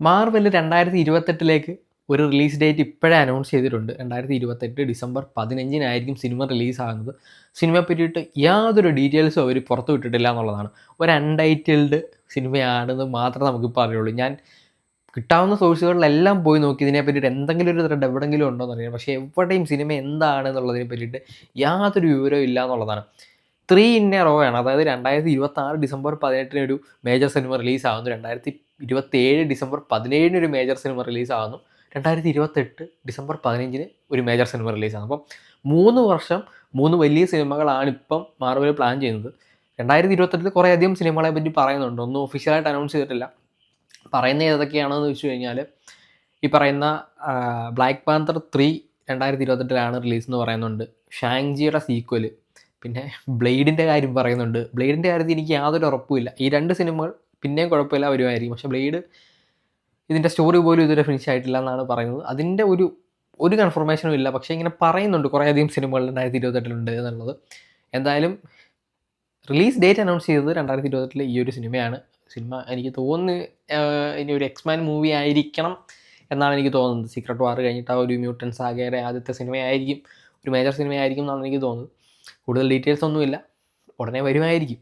Marvell 2028 ഒരു release date ഇപ്പോഴേ announce ചെയ്തിട്ടുണ്ട്. 2028 ഡിസംബർ 15 സിനിമ റിലീസാകുന്നത്. സിനിമയെ പറ്റിയിട്ട് യാതൊരു ഡീറ്റെയിൽസും അവർ പുറത്തു വിട്ടിട്ടില്ല എന്നുള്ളതാണ്. ഒരു അൺടൈറ്റിൽഡ് സിനിമയാണെന്ന് മാത്രമേ നമുക്കിപ്പോൾ അറിയുള്ളൂ. ഞാൻ കിട്ടാവുന്ന സോഴ്സുകളിലെല്ലാം പോയി നോക്കി ഇതിനെ പറ്റിയിട്ട് എന്തെങ്കിലും ഒരു ത്രെഡ് എവിടെയെങ്കിലും ഉണ്ടോ എന്നറിയാം. പക്ഷേ എവിടെയും സിനിമ എന്താണെന്നുള്ളതിനെ പറ്റിയിട്ട് യാതൊരു വിവരവും ഇല്ല എന്നുള്ളതാണ്. 3 ഇൻ എ റോ ആണ്. അതായത് 2026 ഡിസംബർ 18 ഒരു മേജർ സിനിമ റിലീസാകുന്നു. 2027 ഡിസംബർ 17 ഒരു മേജർ സിനിമ റിലീസാകുന്നു. 2028 ഡിസംബർ 15 ഒരു മേജർ സിനിമ റിലീസാകുന്നു. അപ്പം 3 വർഷം 3 വലിയ സിനിമകളാണ് ഇപ്പം മാർവൽ പ്ലാൻ ചെയ്യുന്നത്. 2028 കുറേയധികം സിനിമകളെ പറ്റി പറയുന്നുണ്ട്. ഒന്നും ഒഫീഷ്യലായിട്ട് അനൗൺസ് ചെയ്തിട്ടില്ല. പറയുന്നത് ഏതൊക്കെയാണെന്ന് വെച്ച് കഴിഞ്ഞാൽ ഈ പറയുന്ന ബ്ലാക്ക് പാന്തർ 3 2028 റിലീസ് എന്ന് പറയുന്നുണ്ട്. ഷാങ്ജിയുടെ സീക്വൽ, പിന്നെ ബ്ലേഡിൻ്റെ കാര്യം പറയുന്നുണ്ട്. ബ്ലേഡിൻ്റെ കാര്യത്തിൽ എനിക്ക് യാതൊരു ഉറപ്പുമില്ല. ഈ 2 സിനിമകൾ പിന്നെയും കുഴപ്പമില്ല വരുമായിരിക്കും. പക്ഷേ ബ്ലേഡ് ഇതിൻ്റെ സ്റ്റോറി പോലും ഇതുവരെ ഫിനിഷ് ആയിട്ടില്ല എന്നാണ് പറയുന്നത്. അതിൻ്റെ ഒരു കൺഫർമേഷനും ഇല്ല. പക്ഷേ ഇങ്ങനെ പറയുന്നുണ്ട് കുറേയധികം സിനിമകൾ 2028 എന്നുള്ളത്. എന്തായാലും റിലീസ് ഡേറ്റ് അനൗൺസ് ചെയ്തത് 2028 ഈ ഒരു സിനിമയാണ്. സിനിമ എനിക്ക് തോന്നുന്നു ഇനി ഒരു എക്സ്മാൻ മൂവി ആയിരിക്കണം എന്നാണ് എനിക്ക് തോന്നുന്നത്. സീക്രട്ട് വാർ കഴിഞ്ഞിട്ട് ആ ഒരു മ്യൂട്ടൻസ് സാഗയുടെ ആദ്യത്തെ സിനിമയായിരിക്കും, ഒരു മേജർ സിനിമയായിരിക്കും എന്നാണ് എനിക്ക് തോന്നുന്നത്. കൂടുതൽ ഡീറ്റെയിൽസ് ഒന്നുമില്ല. ഉടനെ വരുമായിരിക്കും.